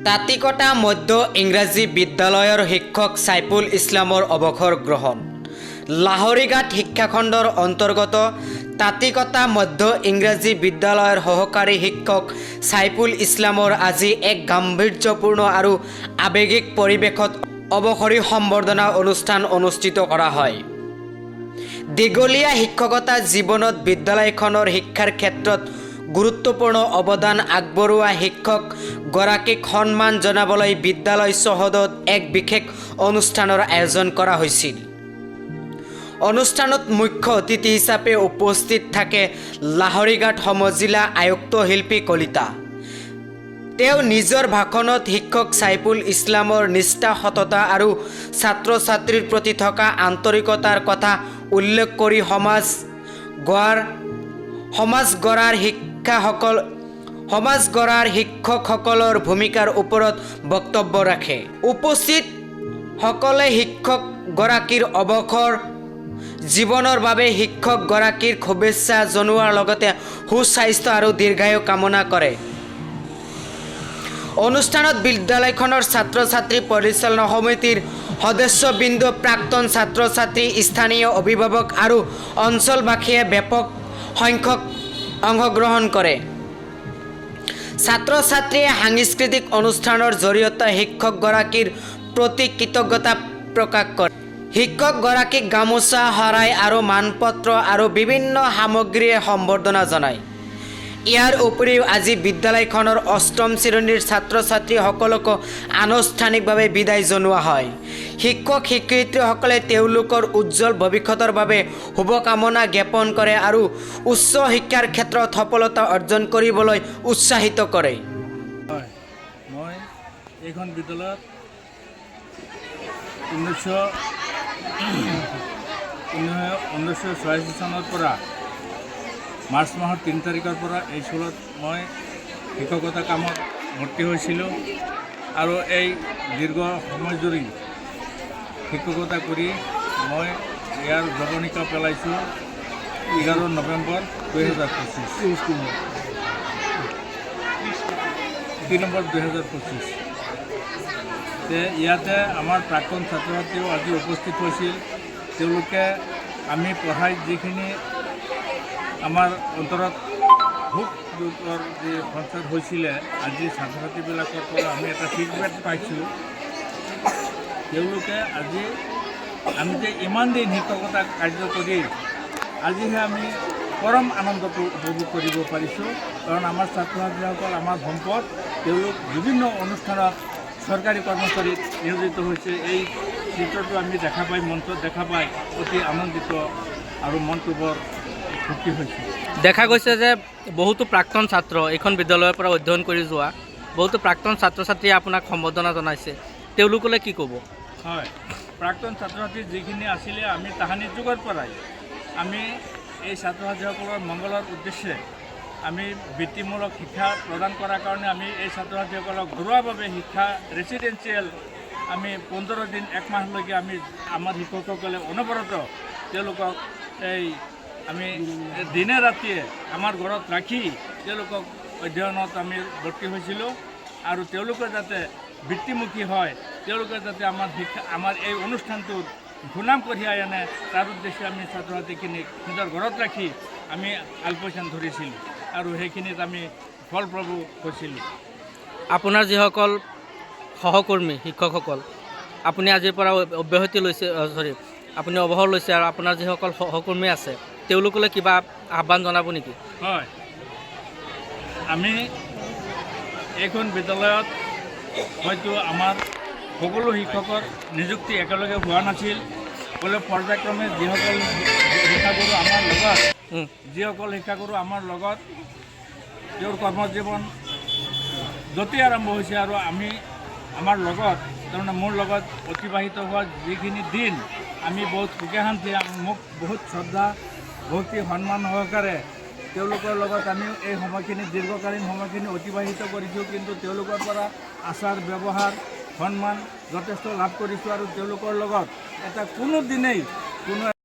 তাঁতিকটা মধ্য ইংৰাজী বিদ্যালয়ৰ শিক্ষক ছাইফুল ইছলামৰ অৱসৰ গ্ৰহণ। লাহৰীঘাট শিক্ষাখণ্ডৰ অন্তৰ্গত তাঁতিকটা মধ্য ইংৰাজী বিদ্যালয়ৰ সহকাৰী শিক্ষক ছাইফুল ইছলামৰ আজি এক গাম্ভীৰ্যপূৰ্ণ আৰু আৱেগিক পৰিৱেশত অৱসৰী সম্বৰ্ধনা অনুষ্ঠান অনুষ্ঠিত কৰা হয়। দীঘলীয়া শিক্ষকতা জীৱনত বিদ্যালয়খনৰ শিক্ষাৰ ক্ষেত্ৰত গুৰুত্বপূৰ্ণ অৱদান আগবঢ়োৱা শিক্ষক গৰাকীক সন্মান জনাবলৈ বিদ্যালয় চৌহদত এক বিশেষ অনুষ্ঠানৰ আয়োজন কৰা হৈছিল। অনুষ্ঠানত মুখ্য অতিথি হিচাপে উপস্থিত থাকে লাহৰীঘাট সমজিলা আয়ুক্ত শিল্পী কলিতা। তেওঁ নিজৰ ভাষণত শিক্ষক ছাইফুল ইছলামৰ নিষ্ঠা, সততা আৰু ছাত্ৰ ছাত্ৰীৰ প্ৰতি থকা আন্তৰিকতাৰ কথা উল্লেখ কৰি সমাজ গঢ়াৰ শিক্ষকসকলৰ ভূমিকাৰ ওপৰত বক্তব্য ৰাখে। উপস্থিত সকলে শিক্ষক গৰাকীৰ অৱসৰ জীৱনৰ বাবে শিক্ষক গৰাকীৰ শুভেচ্ছা জনোৱাৰ লগতে সুস্বাস্থ্য আৰু দীৰ্ঘায়ু কামনা কৰে। অনুষ্ঠানত বিদ্যালয়খনৰ ছাত্ৰ ছাত্ৰী পৰিচালনা সমিতিৰ সদস্যবৃন্দ, প্ৰাক্তন ছাত্ৰ ছাত্ৰী, স্থানীয় অভিভাৱক আৰু অঞ্চলবাসীয়ে ব্যাপক সংখ্যক অংশগ্ৰহণ কৰে। ছাত্ৰ ছাত্ৰীয়ে সাংস্কৃতিক অনুষ্ঠানৰ জৰিয়তে শিক্ষকগৰাকীৰ প্ৰতি কৃতজ্ঞতা প্ৰকাশ কৰে। শিক্ষকগৰাকীক গামোচা, শৰাই আৰু মানপত্ৰ আৰু বিভিন্ন সামগ্ৰীৰে সম্বৰ্ধনা জনায়। ইয়াৰ উপৰিও আজি বিদ্যালয়খনৰ অষ্টম শ্ৰেণীৰ ছাত্ৰ ছাত্ৰীসকলকো আনুষ্ঠানিকভাৱে বিদায় জনোৱা হয়। শিক্ষক শিক্ষয়িত্ৰীসকলে তেওঁলোকৰ উজ্জ্বল ভৱিষ্যতৰ বাবে শুভকামনা জ্ঞাপন কৰে আৰু উচ্চ শিক্ষাৰ ক্ষেত্ৰত সফলতা অৰ্জন কৰিবলৈ উৎসাহিত কৰে। মই এইখন বিদ্যালয়ত 1986 চনৰ পৰা মাৰ্চ মাহৰ 3 তাৰিখৰ পৰা এই স্কুলত মই শিক্ষকতা কামত ভৰ্তি হৈছিলোঁ আৰু এই দীৰ্ঘ সময় জুৰি শিক্ষকতা কৰি মই ইয়াৰ যৱনিকা পেলাইছোঁ 11 নৱেম্বৰ 2025। 3 নম্বৰ 2025। ইয়াতে আমাৰ প্ৰাক্তন ছাত্ৰ ছাত্ৰীও আজি উপস্থিত হৈছিল। তেওঁলোকে আমি পঢ়াই যিখিনি আমাৰ অন্তৰত ভোক দুখৰ যি সঞ্চাৰ হৈছিলে, আজি ছাত্ৰ ছাত্ৰীবিলাকৰ পৰা আমি এটা ফিডবেক পাইছোঁ। তেওঁলোকে আজি আমি যে ইমান দিন শিক্ষকতা কাৰ্য কৰি আজিহে আমি পৰম আনন্দটো উপভোগ কৰিব পাৰিছোঁ। কাৰণ আমাৰ ছাত্ৰ ছাত্ৰীসকল আমাৰ সম্পদ। তেওঁলোক বিভিন্ন অনুষ্ঠানত চৰকাৰী কৰ্মচাৰীত নিয়োজিত হৈছে। এই চিত্ৰটো আমি দেখা পাই, মঞ্চত দেখা পাই অতি আনন্দিত আৰু মনটো বৰ সুখী হৈছে। দেখা গৈছে যে বহুতো প্ৰাক্তন ছাত্ৰ এইখন বিদ্যালয়ৰ পৰা অধ্যয়ন কৰি যোৱা বহুতো প্ৰাক্তন ছাত্ৰ ছাত্ৰীয়ে আপোনাক সম্বৰ্ধনা জনাইছে। তেওঁলোকলৈ কি ক'ব? হয়, প্ৰাক্তন ছাত্ৰ ছাত্ৰী যিখিনি আছিলে, আমি তাহানিৰ যুগৰ পৰাই আমি এই ছাত্ৰ ছাত্ৰীসকলৰ মংগলৰ উদ্দেশ্যে আমি বৃত্তিমূলক শিক্ষা প্ৰদান কৰাৰ কাৰণে আমি এই ছাত্ৰ ছাত্ৰীসকলক ঘৰুৱাভাৱে শিক্ষা ৰেচিডেঞ্চিয়েল আমি 15 দিন 1 মাহলৈকে আমি আমাৰ শিক্ষকসকলে অনবৰত তেওঁলোকক আমি দিনে ৰাতিয়ে আমাৰ ঘৰত ৰাখি তেওঁলোকক অধ্যয়নত আমি ভৰ্তি হৈছিলোঁ আৰু তেওঁলোকে যাতে বৃত্তিমুখী হয়, তেওঁলোকে যাতে আমাৰ এই অনুষ্ঠানটোত সুনাম কঢ়িয়াই আনে, তাৰ উদ্দেশ্যে আমি ছাত্ৰ ছাত্ৰীখিনিক নিজৰ ঘৰত ৰাখি আমি আলপৈচান ধৰিছিলোঁ আৰু সেইখিনিত আমি ফলপ্ৰসূ হৈছিলোঁ। আপোনাৰ যিসকল সহকৰ্মী শিক্ষকসকল, আপুনি আজিৰ পৰা আপুনি অৱসৰ লৈছে আৰু আপোনাৰ যিসকল সহকৰ্মী আছে তেওঁলোকলৈ কিবা আহ্বান জনাব নেকি? হয়, আমি এইখন বিদ্যালয়ত হয়তো আমাৰ সকলো শিক্ষকৰ নিযুক্তি একেলগে হোৱা নাছিল। বোলে পৰ্যায়ক্ৰমে যিসকল শিক্ষাগুৰু আমাৰ লগত তেওঁৰ কৰ্মজীৱন য'তেই আৰম্ভ হৈছে আৰু আমাৰ লগত তাৰমানে মোৰ লগত অতিবাহিত হোৱা যিখিনি দিন আমি বহুত সুখে শান্তি, মোক বহুত শ্ৰদ্ধা ভক্তি সন্মান সহকাৰে তেওঁলোকৰ লগত আমি এই সময়খিনি দীৰ্ঘকালীন সময়খিনি অতিবাহিত কৰিছোঁ। কিন্তু তেওঁলোকৰ পৰা আচাৰ ব্যৱহাৰ সন্মান যথেষ্ট লাভ কৰিছোঁ আৰু তেওঁলোকৰ লগত এটা কোনো দিনেই কোনো